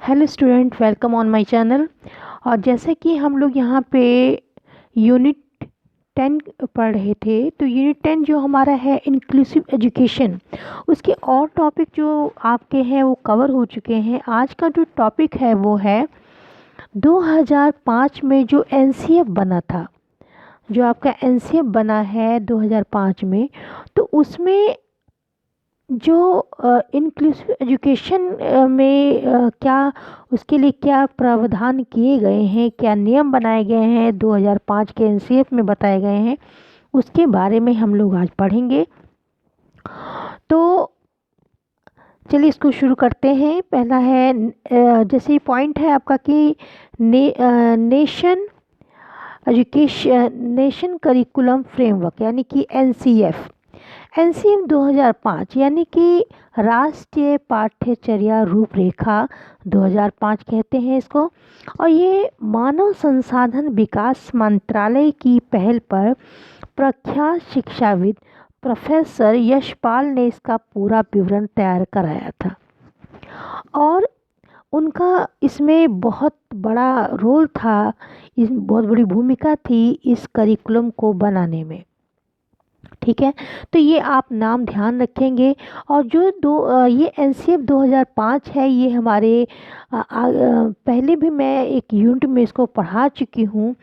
Hello student, welcome on my channel. और जैसे कि हम लोग यहाँ पे यूनिट 10 पढ़ रहे थे, तो यूनिट 10 जो हमारा है इंक्लूसिव एजुकेशन, उसके और टॉपिक जो आपके हैं वो कवर हो चुके हैं। आज का जो टॉपिक है वो है 2005 में जो एनसीएफ बना था, जो आपका एनसीएफ बना है 2005 में, तो उसमें जो इंक्लूसिव एजुकेशन में क्या उसके लिए क्या प्रावधान किए गए हैं, क्या नियम बनाए गए हैं 2005 के एनसीएफ में बताए गए हैं, उसके बारे में हम लोग आज पढ़ेंगे। तो चलिए इसको शुरू करते हैं। पहला है जैसे पॉइंट है आपका कि नेशन करिकुलम फ्रेमवर्क यानी कि एनसीएफ 2005 यानी कि राष्ट्रीय पाठ्यचर्या रूपरेखा 2005 कहते हैं इसको। और ये मानव संसाधन विकास मंत्रालय की पहल पर प्रख्यात शिक्षाविद प्रोफेसर यशपाल ने इसका पूरा विवरण तैयार कराया था, और उनका इसमें बहुत बड़ा रोल था, इस बहुत बड़ी भूमिका थी इस करिकुलम को बनाने में। ठीक है, तो ये आप नाम ध्यान रखेंगे। और जो ये एनसीएफ 2005 है, ये हमारे पहले भी मैं एक यूनिट में इसको पढ़ा चुकी हूँ।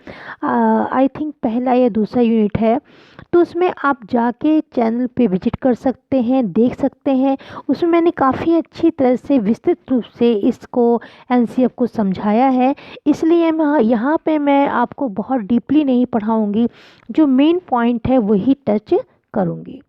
आई थिंक पहला या दूसरा यूनिट है, तो उसमें आप जाके चैनल पे विजिट कर सकते हैं, देख सकते हैं। उसमें मैंने काफ़ी अच्छी तरह से विस्तृत रूप से इसको एनसीएफ को समझाया है, इसलिए मैं यहाँ पे मैं आपको बहुत डीपली नहीं पढ़ाऊँगी, जो मेन पॉइंट है वही टच करूँगी।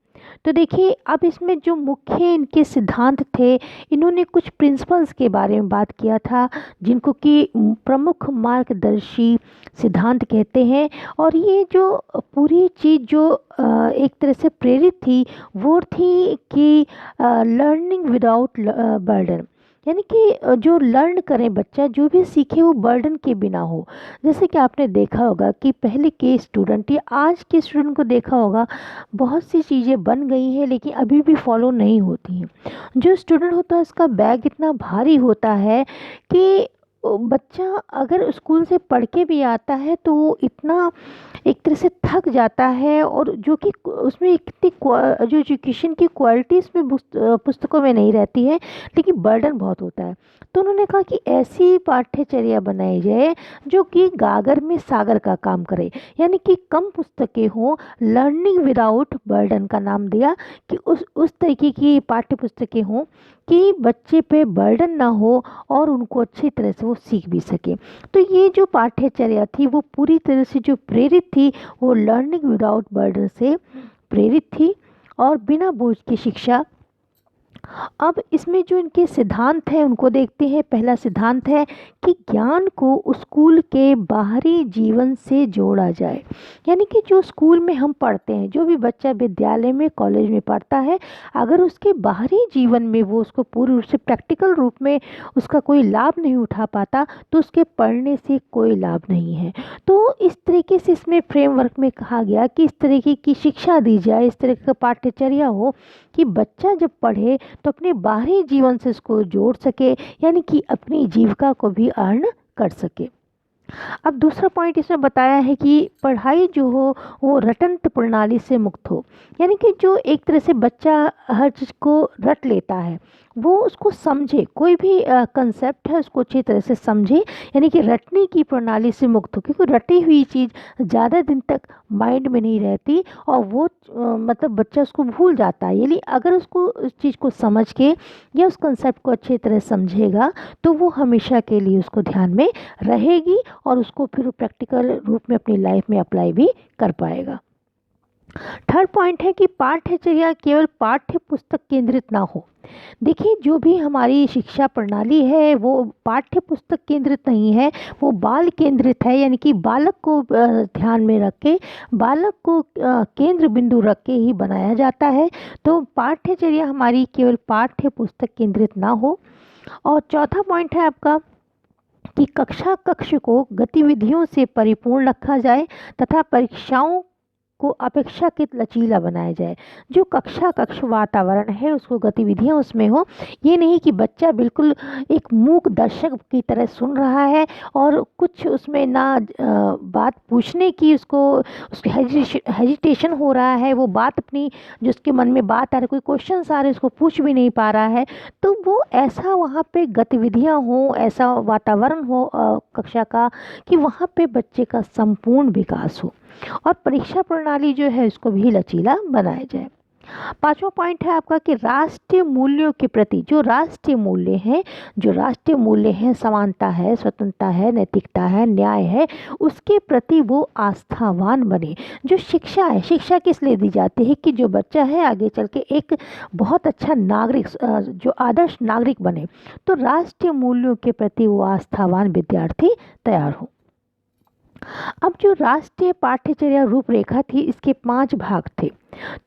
तो देखिए, अब इसमें जो मुख्य इनके सिद्धांत थे, इन्होंने कुछ प्रिंसिपल्स के बारे में बात किया था, जिनको कि प्रमुख मार्गदर्शी सिद्धांत कहते हैं। और ये जो पूरी चीज़ जो एक तरह से प्रेरित थी, वो थी कि लर्निंग विदाउट बर्डन, यानी कि जो लर्न करें बच्चा, जो भी सीखे वो बर्डन के बिना हो। जैसे कि आपने देखा होगा कि पहले के स्टूडेंट या आज के स्टूडेंट को देखा होगा, बहुत सी चीज़ें बन गई हैं लेकिन अभी भी फॉलो नहीं होती हैं। जो स्टूडेंट होता है उसका बैग इतना भारी होता है कि बच्चा अगर स्कूल से पढ़ के भी आता है तो वो इतना एक तरह से थक जाता है, और जो कि उसमें इतनी जो एजुकेशन की क्वालिटी इसमें पुस्तकों में नहीं रहती है, लेकिन बर्डन बहुत होता है। तो उन्होंने कहा कि ऐसी पाठ्यचर्या बनाई जाए जो कि गागर में सागर का काम करे, यानी कि कम पुस्तकें हों, लर्निंग विदाउट बर्डन का नाम दिया, कि उस तरीके की पाठ्य पुस्तकें हों कि बच्चे पे बर्डन ना हो और उनको अच्छी तरह से वो सीख भी सके। तो ये जो पाठ्यचर्या थी वो पूरी तरह से जो प्रेरित थी, वो लर्निंग विदाउट बर्डन से प्रेरित थी, और बिना बोझ की शिक्षा। अब इसमें जो इनके सिद्धांत हैं उनको देखते हैं। पहला सिद्धांत है कि ज्ञान को स्कूल के बाहरी जीवन से जोड़ा जाए, यानी कि जो स्कूल में हम पढ़ते हैं, जो भी बच्चा विद्यालय में कॉलेज में पढ़ता है, अगर उसके बाहरी जीवन में वो उसको पूरी रूप से प्रैक्टिकल रूप में उसका कोई लाभ नहीं उठा पाता, तो उसके पढ़ने से कोई लाभ नहीं है। तो इस तरीके से इसमें फ्रेमवर्क में कहा गया कि इस तरीके की शिक्षा दी जाए, इस तरह का पाठ्यचर्या हो कि बच्चा जब पढ़े तो अपने बाहरी जीवन से इसको जोड़ सके, यानी कि अपनी जीविका को भी अर्न कर सके। अब दूसरा पॉइंट इसमें बताया है कि पढ़ाई जो हो वो रटंत प्रणाली से मुक्त हो, यानी कि जो एक तरह से बच्चा हर चीज़ को रट लेता है, वो उसको समझे, कोई भी कंसेप्ट है उसको अच्छी तरह से समझे, यानी कि रटने की प्रणाली से मुक्त हो, क्योंकि रटी हुई चीज़ ज़्यादा दिन तक माइंड में नहीं रहती, और वो मतलब बच्चा उसको भूल जाता है। यानी अगर उसको उस चीज़ को समझ के या उस कंसेप्ट को अच्छी तरह समझेगा, तो वो हमेशा के लिए उसको ध्यान में रहेगी, और उसको फिर प्रैक्टिकल रूप में अपनी लाइफ में अप्लाई भी कर पाएगा। थर्ड पॉइंट है कि पाठ्यचर्या केवल पाठ्य पुस्तक केंद्रित ना हो। देखिए, जो भी हमारी शिक्षा प्रणाली है वो पाठ्य पुस्तक केंद्रित नहीं है, वो बाल केंद्रित है, यानी कि बालक को ध्यान में रख के, बालक को केंद्र बिंदु रख के ही बनाया जाता है। तो पाठ्यचर्या हमारी केवल पाठ्य पुस्तक केंद्रित ना हो। और चौथा पॉइंट है आपका कि कक्षा कक्ष को गतिविधियों से परिपूर्ण रखा जाए, तथा परीक्षाओं को अपेक्षाकृत लचीला बनाया जाए। जो कक्ष वातावरण है उसको गतिविधियां उसमें हो, ये नहीं कि बच्चा बिल्कुल एक मूक दर्शक की तरह सुन रहा है और कुछ उसमें ना बात पूछने की उसको हेजिटेशन हो रहा है, वो बात अपनी जो उसके मन में बात आ रही, कोई क्वेश्चन आ रहे उसको पूछ भी नहीं पा रहा है। तो वो ऐसा वहाँ पे गतिविधियाँ हो, ऐसा वातावरण हो कक्षा का कि वहाँ पे बच्चे का संपूर्ण विकास हो और परीक्षा प्रणाली जो है उसको भी लचीला बनाया जाए। पांचवा पॉइंट है आपका कि राष्ट्रीय मूल्यों के प्रति जो राष्ट्रीय मूल्य हैं, समानता है, स्वतंत्रता है, नैतिकता है, न्याय है, उसके प्रति वो आस्थावान बने। जो शिक्षा है, शिक्षा किस लिए दी जाती है कि जो बच्चा है आगे चल के एक बहुत अच्छा नागरिक, जो आदर्श नागरिक बने। तो राष्ट्रीय मूल्यों के प्रति वो आस्थावान विद्यार्थी तैयार हो। अब जो राष्ट्रीय पाठ्यचर्या रूपरेखा थी, इसके 5 भाग थे।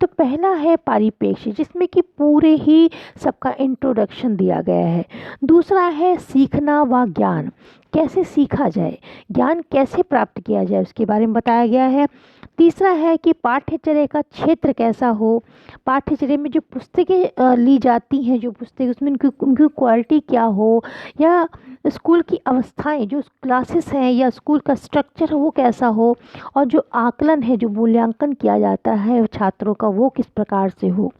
तो पहला है परिप्रेक्ष्य, जिसमें कि पूरे ही सबका इंट्रोडक्शन दिया गया है। दूसरा है सीखना व ज्ञान, कैसे सीखा जाए, ज्ञान कैसे प्राप्त किया जाए, उसके बारे में बताया गया है। तीसरा है कि पाठ्यचर्या का क्षेत्र कैसा हो, पाठ्यचर्या में जो पुस्तकें ली जाती हैं, जो पुस्तकें उसमें उनकी क्वालिटी क्या हो, या स्कूल की अवस्थाएं, जो क्लासेस हैं या स्कूल का स्ट्रक्चर है वो कैसा हो, और जो आकलन है, जो मूल्यांकन किया जाता है छात्रों का, वो किस प्रकार से हो।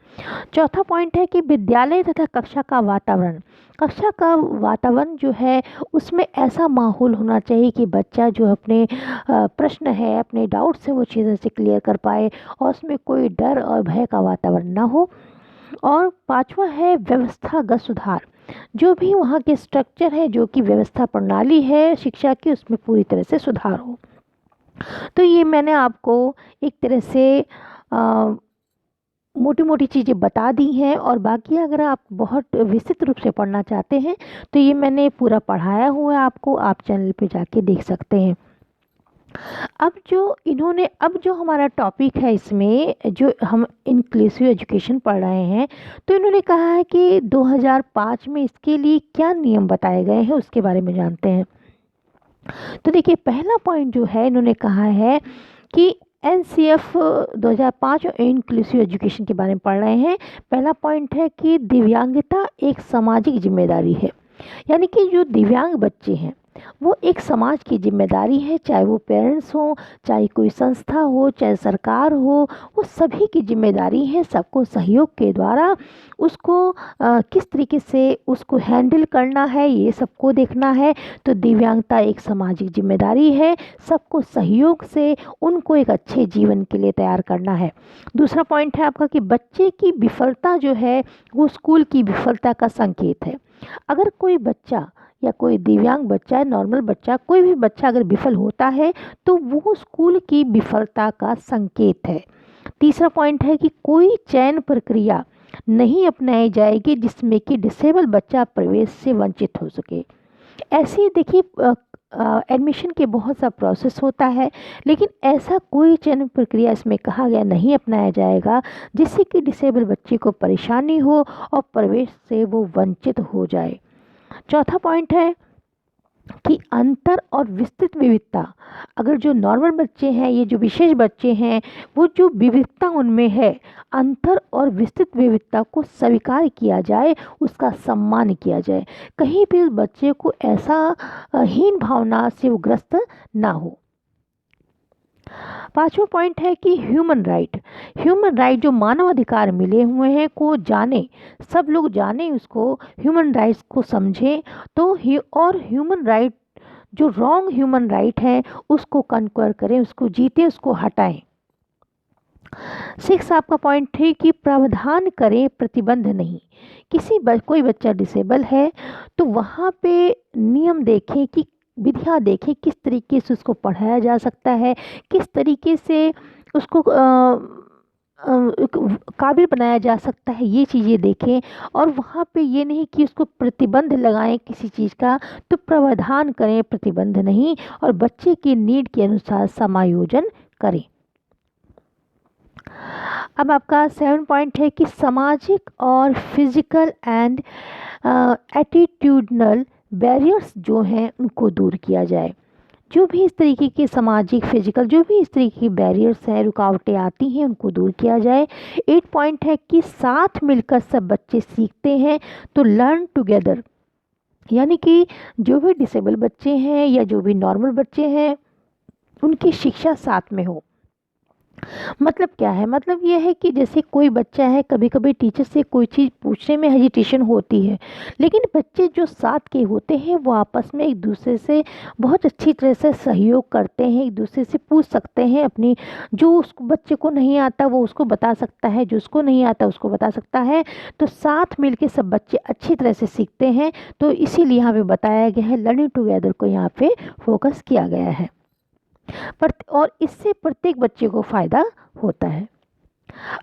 चौथा पॉइंट है कि विद्यालय तथा कक्षा का वातावरण, कक्षा का वातावरण जो है उसमें ऐसा माहौल होना चाहिए कि बच्चा जो अपने प्रश्न है, अपने डाउट्स हैं, वो चीज़ें से क्लियर कर पाए और उसमें कोई डर और भय का वातावरण ना हो। और पांचवा है व्यवस्थागत सुधार, जो भी वहाँ के स्ट्रक्चर है, जो कि व्यवस्था प्रणाली है शिक्षा की, उसमें पूरी तरह से सुधार हो। तो ये मैंने आपको एक तरह से मोटी मोटी चीज़ें बता दी हैं, और बाकी अगर आप बहुत विस्तृत रूप से पढ़ना चाहते हैं तो ये मैंने पूरा पढ़ाया हुआ है आपको, आप चैनल पे जाके देख सकते हैं। अब जो हमारा टॉपिक है, इसमें जो हम इंक्लूसिव एजुकेशन पढ़ रहे हैं, तो इन्होंने कहा है कि 2005 में इसके लिए क्या नियम बताए गए हैं उसके बारे में जानते हैं। तो देखिए, पहला पॉइंट जो है इन्होंने कहा है कि NCF 2005 और इंक्लूसिव एजुकेशन के बारे में पढ़ रहे हैं। पहला पॉइंट है कि दिव्यांगता एक सामाजिक जिम्मेदारी है, यानी कि जो दिव्यांग बच्चे हैं वो एक समाज की जिम्मेदारी है, चाहे वो पेरेंट्स हो, चाहे कोई संस्था हो, चाहे सरकार हो, वो सभी की जिम्मेदारी है। सबको सहयोग के द्वारा उसको किस तरीके से उसको हैंडल करना है, ये सबको देखना है। तो दिव्यांगता एक सामाजिक जिम्मेदारी है, सबको सहयोग से उनको एक अच्छे जीवन के लिए तैयार करना है। दूसरा पॉइंट है आपका कि बच्चे की विफलता जो है वो स्कूल की विफलता का संकेत है। अगर कोई बच्चा या कोई दिव्यांग बच्चा, नॉर्मल बच्चा, कोई भी बच्चा अगर विफल होता है तो वो स्कूल की विफलता का संकेत है। तीसरा पॉइंट है कि कोई चयन प्रक्रिया नहीं अपनाई जाएगी जिसमें कि डिसेबल बच्चा प्रवेश से वंचित हो सके। ऐसे देखिए, एडमिशन के बहुत सा प्रोसेस होता है, लेकिन ऐसा कोई चयन प्रक्रिया इसमें कहा गया नहीं अपनाया जाएगा जिससे कि डिसेबल बच्चे को परेशानी हो और प्रवेश से वो वंचित हो जाए। चौथा पॉइंट है कि अंतर और विस्तृत विविधता, अगर जो नॉर्मल बच्चे हैं, ये जो विशेष बच्चे हैं, वो जो विविधता उनमें है, अंतर और विस्तृत विविधता को स्वीकार किया जाए, उसका सम्मान किया जाए, कहीं भी उस बच्चे को ऐसा हीन भावना से वो ग्रस्त ना हो। पांचवा पॉइंट है कि ह्यूमन राइट जो मानव अधिकार मिले हुए हैं को जाने, सब लोग जाने उसको, ह्यूमन राइट्स को समझें। तो और ह्यूमन राइट जो रॉन्ग ह्यूमन राइट है उसको कन्क्वर करें, उसको जीते, उसको हटाएं। 6 आपका पॉइंट है कि प्रावधान करें, प्रतिबंध नहीं। कोई बच्चा डिसेबल है तो वहाँ पे नियम देखें कि विधियाँ देखें किस तरीके से उसको पढ़ाया जा सकता है, किस तरीके से उसको काबिल बनाया जा सकता है, ये चीज़ें देखें। और वहाँ पे ये नहीं कि उसको प्रतिबंध लगाएं किसी चीज़ का, तो प्रावधान करें, प्रतिबंध नहीं, और बच्चे की नीड के अनुसार समायोजन करें। अब आपका 7 पॉइंट है कि सामाजिक और फिजिकल एंड एटीट्यूडनल बैरियर्स जो हैं उनको दूर किया जाए। जो भी इस तरीके के सामाजिक, फिजिकल, जो भी इस तरीके की बैरियर्स हैं, रुकावटें आती हैं, उनको दूर किया जाए। 8 पॉइंट है कि साथ मिलकर सब बच्चे सीखते हैं, तो लर्न टुगेदर, यानी कि जो भी डिसेबल बच्चे हैं या जो भी नॉर्मल बच्चे हैं उनकी शिक्षा साथ में हो। मतलब क्या है, मतलब ये है कि जैसे कोई बच्चा है, कभी कभी टीचर से कोई चीज़ पूछने में हेजिटेशन होती है, लेकिन बच्चे जो साथ के होते हैं वो आपस में एक दूसरे से बहुत अच्छी तरह से सहयोग करते हैं, एक दूसरे से पूछ सकते हैं अपनी, जो उस बच्चे को नहीं आता वो उसको बता सकता है, जो उसको नहीं आता उसको बता सकता है। तो साथ मिलके सब बच्चे अच्छी तरह से सीखते हैं, तो इसीलिए यहाँ पे बताया गया है, लर्निंग टुगेदर को यहाँ पे फोकस किया गया है। और इससे प्रत्येक बच्चे को फ़ायदा होता है।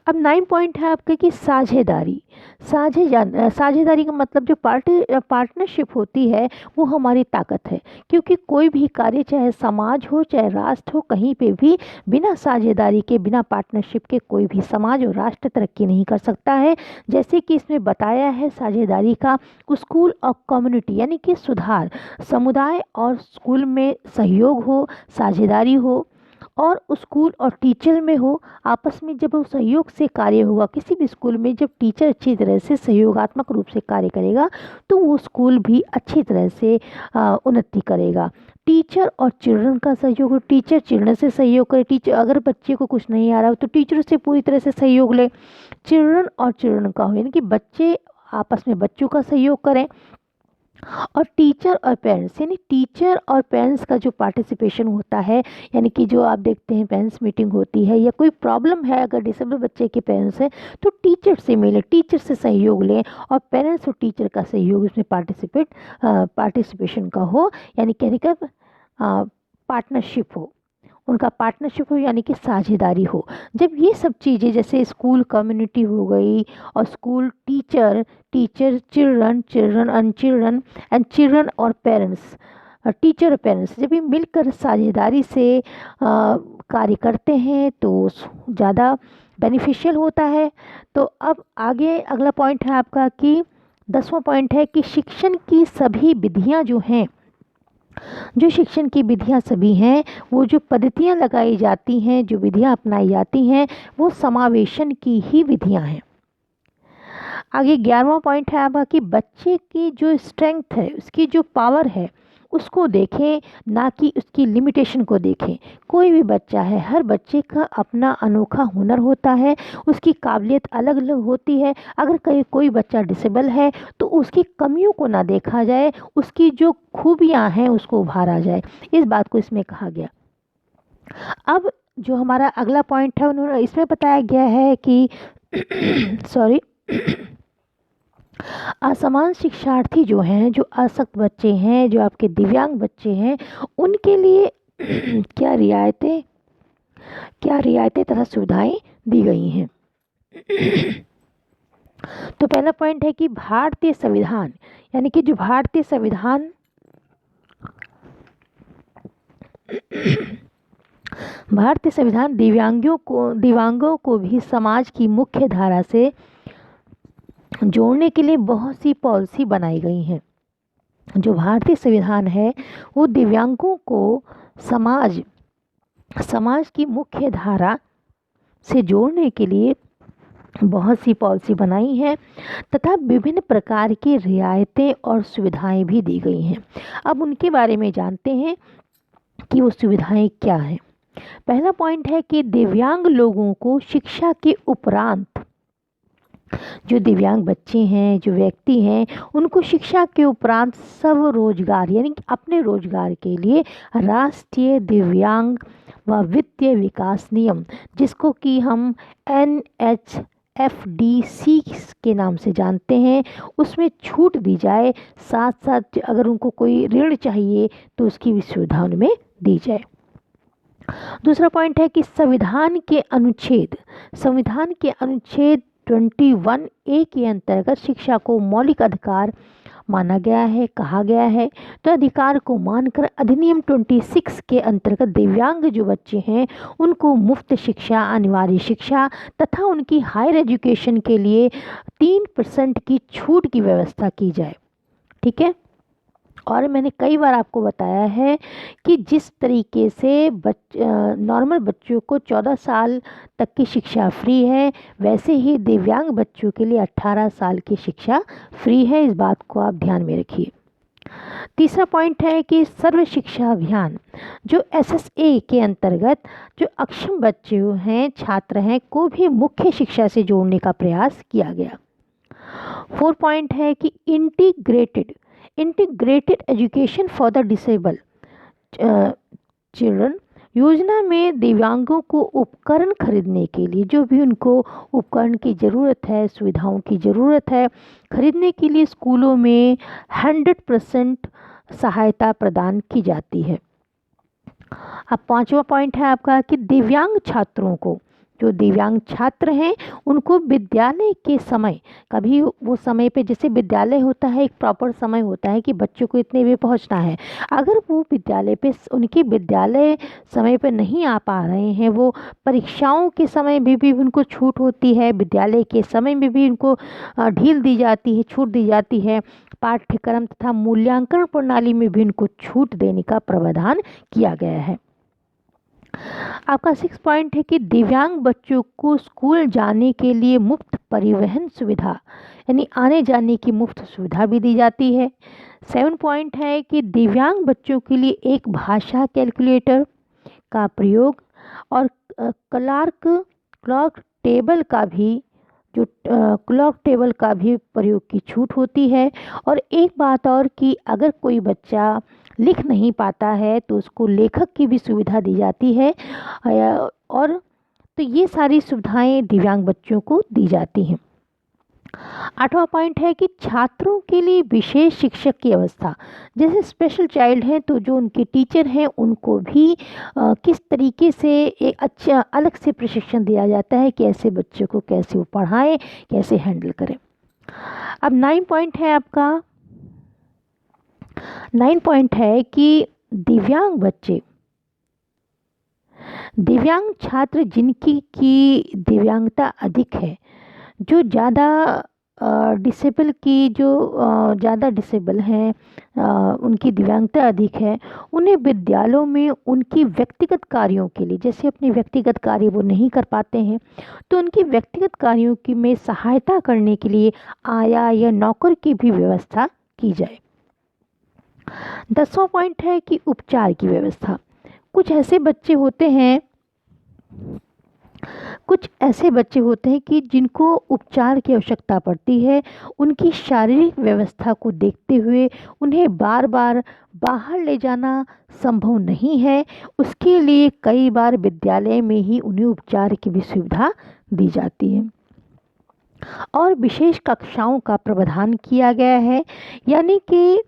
अब 9 पॉइंट है आपके कि साझेदारी। साझेदारी का मतलब जो पार्टनरशिप होती है वो हमारी ताकत है, क्योंकि कोई भी कार्य, चाहे समाज हो चाहे राष्ट्र हो, कहीं पे भी बिना साझेदारी के, बिना पार्टनरशिप के कोई भी समाज और राष्ट्र तरक्की नहीं कर सकता है। जैसे कि इसमें बताया है साझेदारी का, स्कूल और कम्युनिटी यानी कि सुधार, समुदाय और स्कूल में सहयोग हो, साझेदारी हो, और स्कूल और टीचर में हो, आपस में जब वो सहयोग से कार्य होगा, किसी भी स्कूल में जब टीचर अच्छी तरह से सहयोगात्मक रूप से कार्य करेगा तो वो स्कूल भी अच्छी तरह से उन्नति करेगा। टीचर और चिल्ड्रन का सहयोग हो, टीचर चिल्ड्रन से सहयोग करे, टीचर अगर बच्चे को कुछ नहीं आ रहा हो तो टीचर से पूरी तरह से सहयोग ले। चिल्ड्रन और चिल्ड्रन का हो, यानी कि बच्चे आपस में बच्चों का सहयोग करें। और टीचर और पेरेंट्स, यानी टीचर और पेरेंट्स का जो पार्टिसिपेशन होता है, यानी कि जो आप देखते हैं पेरेंट्स मीटिंग होती है, या कोई प्रॉब्लम है अगर डिसेबल बच्चे के पेरेंट्स हैं तो टीचर से मिलें, टीचर से सहयोग लें, और पेरेंट्स और टीचर का सहयोग इसमें पार्टिसिपेशन का हो, यानी कहने का पार्टनरशिप हो, उनका पार्टनरशिप हो, यानी कि साझेदारी हो। जब ये सब चीज़ें, जैसे स्कूल कम्युनिटी हो गई, और school teacher, children, children and children और पेरेंट्स, टीचर और पेरेंट्स जब ये मिलकर साझेदारी से कार्य करते हैं तो ज़्यादा बेनिफिशियल होता है। तो अब आगे अगला पॉइंट है आपका कि 10वां पॉइंट है कि शिक्षण की सभी विधियां जो हैं, जो शिक्षण की विधियां सभी हैं, वो जो पद्धतियां लगाई जाती हैं, जो विधियां अपनाई जाती हैं, वो समावेशन की ही विधियां हैं। आगे 11वां पॉइंट है आपका कि बच्चे की जो स्ट्रेंथ है, उसकी जो पावर है, उसको देखें, ना कि उसकी लिमिटेशन को देखें। कोई भी बच्चा है, हर बच्चे का अपना अनोखा हुनर होता है, उसकी काबिलियत अलग अलग होती है। अगर कोई बच्चा डिसेबल है तो उसकी कमियों को ना देखा जाए, उसकी जो खूबियां हैं उसको उभारा जाए, इस बात को इसमें कहा गया। अब जो हमारा अगला पॉइंट है, उन्होंने इसमें बताया गया है कि सॉरी असमान शिक्षार्थी जो हैं, जो असक्त बच्चे हैं, जो आपके दिव्यांग बच्चे हैं, उनके लिए क्या रियायतें तथा सुविधाएं दी गई हैं। तो पहला पॉइंट है कि भारतीय संविधान, यानी कि जो भारतीय संविधान दिव्यांगों को भी समाज की मुख्य धारा से जोड़ने के लिए बहुत सी पॉलिसी बनाई गई हैं। जो भारतीय संविधान है वो दिव्यांगों को समाज की मुख्य धारा से जोड़ने के लिए बहुत सी पॉलिसी बनाई है, तथा विभिन्न प्रकार की रियायतें और सुविधाएं भी दी गई हैं। अब उनके बारे में जानते हैं कि वो सुविधाएं क्या हैं। पहला पॉइंट है कि दिव्यांग लोगों को शिक्षा के उपरांत, जो दिव्यांग बच्चे हैं, जो व्यक्ति हैं, उनको शिक्षा के उपरांत सब रोजगार, यानी कि अपने रोजगार के लिए राष्ट्रीय दिव्यांग व वित्तीय विकास नियम, जिसको कि हम NHFDC के नाम से जानते हैं, उसमें छूट दी जाए। साथ साथ अगर उनको कोई ऋण चाहिए तो उसकी भी सुविधा उनमें दी जाए। दूसरा पॉइंट है कि संविधान के अनुच्छेद 21A के अंतर्गत शिक्षा को मौलिक अधिकार माना गया है, कहा गया है। तो अधिकार को मानकर अधिनियम 26 के अंतर्गत दिव्यांग जो बच्चे हैं उनको मुफ्त शिक्षा, अनिवार्य शिक्षा तथा उनकी हायर एजुकेशन के लिए 3% की छूट की व्यवस्था की जाए। ठीक है। और मैंने कई बार आपको बताया है कि जिस तरीके से नॉर्मल बच्चों को 14 साल तक की शिक्षा फ्री है, वैसे ही दिव्यांग बच्चों के लिए 18 साल की शिक्षा फ्री है। इस बात को आप ध्यान में रखिए। तीसरा पॉइंट है कि सर्व शिक्षा अभियान जो SSA के अंतर्गत जो अक्षम बच्चे हैं, छात्र हैं, को भी मुख्य शिक्षा से जोड़ने का प्रयास किया गया। 4 पॉइंट है कि integrated education for the disable children योजना में दिव्यांगों को उपकरण खरीदने के लिए, जो भी उनको उपकरण की ज़रूरत है, सुविधाओं की ज़रूरत है, खरीदने के लिए स्कूलों में 100% सहायता प्रदान की जाती है। अब 5वां पॉइंट है आपका कि दिव्यांग छात्रों को, जो दिव्यांग छात्र हैं, उनको विद्यालय के समय, कभी वो समय पे, जैसे विद्यालय होता है एक प्रॉपर समय होता है कि बच्चों को इतने बजे पहुंचना है, अगर वो विद्यालय पे उनके विद्यालय समय पे नहीं आ पा रहे हैं, वो परीक्षाओं के समय में भी उनको छूट होती है, विद्यालय के समय में भी उनको ढील दी जाती है, छूट दी जाती है, पाठ्यक्रम तथा मूल्यांकन प्रणाली में भी उनको छूट देने का प्रावधान किया गया है। आपका 6 पॉइंट है कि दिव्यांग बच्चों को स्कूल जाने के लिए मुफ्त परिवहन सुविधा, यानी आने जाने की मुफ्त सुविधा भी दी जाती है। 7 पॉइंट है कि दिव्यांग बच्चों के लिए एक भाषा कैलकुलेटर का प्रयोग और क्लॉक टेबल का भी प्रयोग की छूट होती है। और एक बात और कि अगर कोई बच्चा लिख नहीं पाता है तो उसको लेखक की भी सुविधा दी जाती है। और तो ये सारी सुविधाएं दिव्यांग बच्चों को दी जाती हैं। 8वां पॉइंट है कि छात्रों के लिए विशेष शिक्षक की व्यवस्था, जैसे स्पेशल चाइल्ड हैं तो जो उनके टीचर हैं उनको भी किस तरीके से एक अच्छा अलग से प्रशिक्षण दिया जाता है कि ऐसे बच्चों को कैसे वो पढ़ाएं, कैसे हैंडल करें। अब 9 पॉइंट है आपका, 9 पॉइंट है कि दिव्यांग छात्र जिनकी की दिव्यांगता अधिक है, जो ज़्यादा डिसेबल की जो ज़्यादा डिसेबल हैं, उनकी दिव्यांगता अधिक है, उन्हें विद्यालयों में उनकी व्यक्तिगत कार्यों के लिए, जैसे अपने व्यक्तिगत कार्य वो नहीं कर पाते हैं तो उनकी व्यक्तिगत कार्यों की में सहायता करने के लिए आया या नौकर की भी व्यवस्था की जाए। 10वां पॉइंट है कि उपचार की व्यवस्था। कुछ ऐसे बच्चे होते हैं कि जिनको उपचार की आवश्यकता पड़ती है, उनकी शारीरिक व्यवस्था को देखते हुए उन्हें बार बार बाहर ले जाना संभव नहीं है, उसके लिए कई बार विद्यालय में ही उन्हें उपचार की भी सुविधा दी जाती है। और विशेष कक्षाओं का प्रावधान किया गया है, यानी कि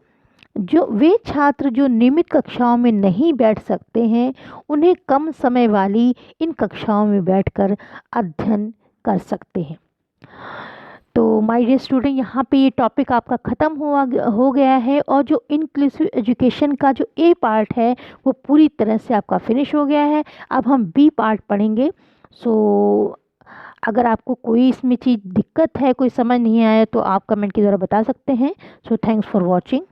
जो वे छात्र जो नियमित कक्षाओं में नहीं बैठ सकते हैं, उन्हें कम समय वाली इन कक्षाओं में बैठकर अध्ययन कर सकते हैं। तो माय डियर स्टूडेंट, यहाँ पे ये टॉपिक आपका ख़त्म हो गया है और जो इंक्लूसिव एजुकेशन का जो ए पार्ट है वो पूरी तरह से आपका फिनिश हो गया है। अब हम बी पार्ट पढ़ेंगे। सो अगर आपको कोई इसमें चीज़ दिक्कत है, कोई समझ नहीं आया, तो आप कमेंट के द्वारा बता सकते हैं। So thanks for watching.